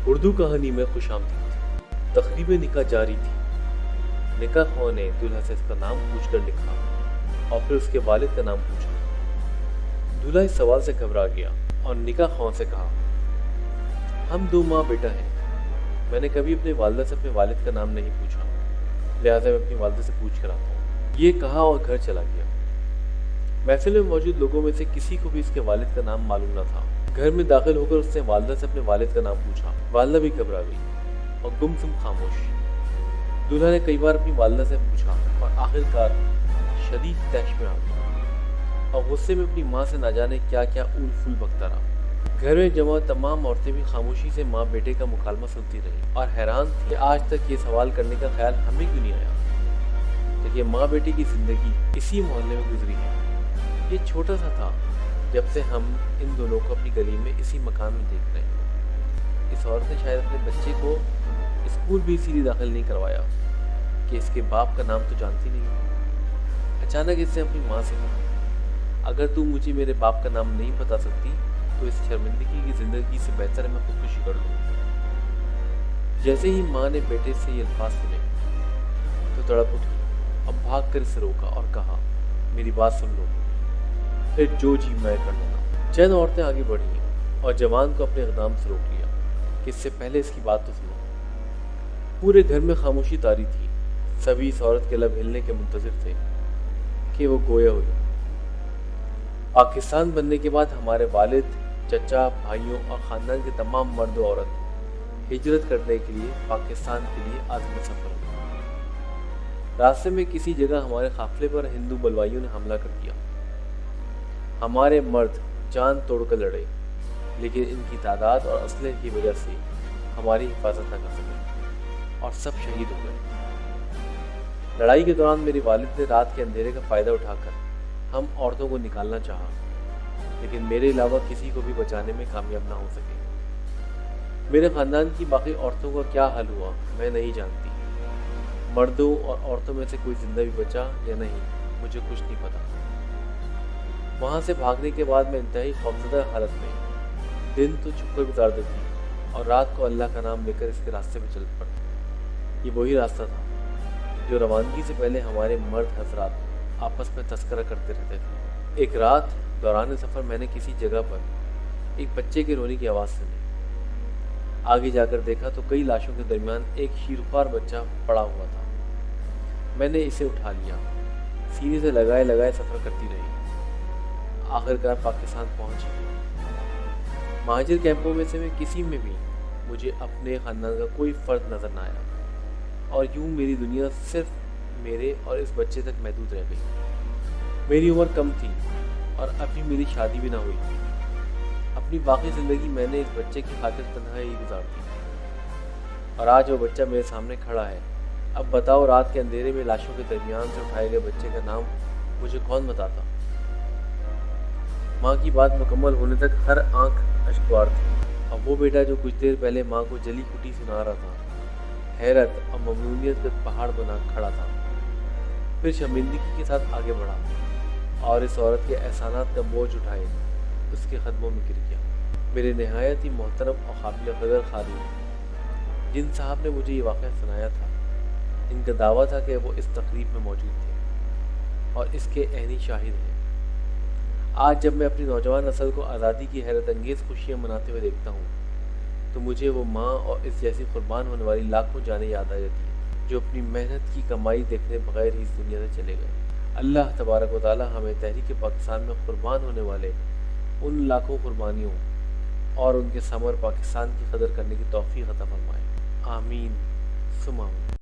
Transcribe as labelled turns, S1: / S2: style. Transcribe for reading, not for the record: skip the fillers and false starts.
S1: اردو کہانی میں خوش آمدید۔ تقریب نکاح جاری تھی۔ نکاح خواہ نے دولہا سے اس کا نام پوچھ کر لکھا اور پھر اس کے والد کا نام پوچھا۔ دولہا اس سوال سے گھبرا گیا اور نکاح خواہ سے کہا، ہم دو ماں بیٹا ہیں، میں نے کبھی اپنے والدہ سے اپنے والد کا نام نہیں پوچھا، لہٰذا میں اپنی والدہ سے پوچھ کر آتا ہوں۔ یہ کہا اور گھر چلا گیا۔ محفل میں موجود لوگوں میں سے کسی کو بھی اس کے والد کا نام معلوم نہ تھا۔ گھر میں داخل ہو کر اس نے والدہ سے اپنے والد کا نام پوچھا۔ والدہ بھی گھبرا گئی اور گمسم خاموش۔ دولہا نے کئی بار اپنی والدہ سے پوچھا اور آخر کار شدید طیش میں آ گیا اور غصے میں اپنی ماں سے نہ جانے کیا کیا اول فول بکتا رہا۔ گھر میں جمع تمام عورتیں بھی خاموشی سے ماں بیٹے کا مکالمہ سنتی رہی اور حیران تھی کہ آج تک یہ سوال کرنے کا خیال ہمیں کیوں نہیں آیا کہ یہ ماں بیٹے کی زندگی اسی محلے میں گزری ہے۔ یہ چھوٹا سا تھا جب سے ہم ان دونوں کو اپنی گلی میں اسی مکان میں دیکھ رہے ہیں۔ اس عورت نے شاید اپنے بچے کو اسکول بھی اسی لیے داخل نہیں کروایا کہ اس کے باپ کا نام تو جانتی نہیں۔ اچانک اس نے اپنی ماں سے کہا، اگر تم مجھے میرے باپ کا نام نہیں بتا سکتی تو اس شرمندگی کی زندگی سے بہتر ہے میں خودکشی کر لوں۔ جیسے ہی ماں نے بیٹے سے یہ الفاظ سنے تو تڑپ اٹھی اور بھاگ کر اسے روکا اور کہا، میری بات سن لو، پھر جو جی میں کر لوں گا۔ چند عورتیں آگے بڑھیں اور جوان کو اپنے اقدام سے روک لیا کہ اس سے پہلے اس کی بات تو سنو۔ پورے گھر میں خاموشی طاری تھی۔ سبھی اس عورت کے لب ہلنے کے منتظر تھے کہ وہ گویا ہو جائے۔ پاکستان بننے کے بعد ہمارے والد، چچا، بھائیوں اور خاندان کے تمام مرد و عورت ہجرت کرنے کے لیے پاکستان کے لیے عازم سفر ہوئے۔ راستے میں کسی جگہ ہمارے قافلے پر ہندو بلوائیوں نے حملہ کر دیا۔ ہمارے مرد جان توڑ کر لڑے، لیکن ان کی تعداد اور اسلحے کی وجہ سے ہماری حفاظت نہ کر سکے اور سب شہید ہو گئے۔ لڑائی کے دوران میرے والد نے رات کے اندھیرے کا فائدہ اٹھا کر ہم عورتوں کو نکالنا چاہا، لیکن میرے علاوہ کسی کو بھی بچانے میں کامیاب نہ ہو سکے۔ میرے خاندان کی باقی عورتوں کا کیا حل ہوا میں نہیں جانتی۔ مردوں اور عورتوں میں سے کوئی زندہ بھی بچا یا نہیں مجھے کچھ نہیں پتا۔ وہاں سے بھاگنے کے بعد میں انتہائی خوفزدہ حالت میں دن تو چھپ کر گزار دیتی اور رات کو اللہ کا نام لے کر اس کے راستے پہ چل پڑتی۔ یہ وہی راستہ تھا جو روانگی سے پہلے ہمارے مرد حضرات آپس میں تذکرہ کرتے رہتے تھے۔ ایک رات دوران سفر میں نے کسی جگہ پر ایک بچے کے رونے کی آواز سنی۔ آگے جا کر دیکھا تو کئی لاشوں کے درمیان ایک شیرخوار بچہ پڑا ہوا تھا۔ میں نے اسے اٹھا لیا، سینے سے لگائے لگائے سفر کرتی رہی، آخرکار پاکستان پہنچ گئی۔ مہاجر کیمپوں میں سے کسی میں بھی مجھے اپنے خاندان کا کوئی فرد نظر نہ آیا اور یوں میری دنیا صرف میرے اور اس بچے تک محدود رہ گئی۔ میری عمر کم تھی اور ابھی میری شادی بھی نہ ہوئی تھی۔ اپنی باقی زندگی میں نے اس بچے کی خاطر تنہائی گزار دی اور آج وہ بچہ میرے سامنے کھڑا ہے۔ اب بتاؤ، رات کے اندھیرے میں لاشوں کے درمیان سے اٹھائے گئے بچے کا نام مجھے کون بتاتا؟ ماں کی بات مکمل ہونے تک ہر آنکھ اشکبار تھی اور وہ بیٹا جو کچھ دیر پہلے ماں کو جلی کٹی سنا رہا تھا حیرت اور ممنونیت کا پہاڑ بنا کھڑا تھا۔ پھر شرمندگی کے ساتھ آگے بڑھا اور اس عورت کے احسانات کا بوجھ اٹھائے اس کے قدموں میں گر گیا۔ میرے نہایت ہی محترم اور قابل قدر خادم جن صاحب نے مجھے یہ واقعہ سنایا تھا، ان کا دعویٰ تھا کہ وہ اس تقریب میں موجود تھے اور اس کے عینی شاہد ہیں۔ آج جب میں اپنی نوجوان نسل کو آزادی کی حیرت انگیز خوشیاں مناتے ہوئے دیکھتا ہوں تو مجھے وہ ماں اور اس جیسی قربان ہونے والی لاکھوں جانیں یاد آ جاتی ہیں جو اپنی محنت کی کمائی دیکھنے بغیر ہی اس دنیا سے چلے گئے۔ اللہ تبارک و تعالی ہمیں تحریک پاکستان میں قربان ہونے والے ان لاکھوں قربانیوں اور ان کے ثمر پاکستان کی قدر کرنے کی توفیق عطا فرمائے۔ آمین ثم آمین۔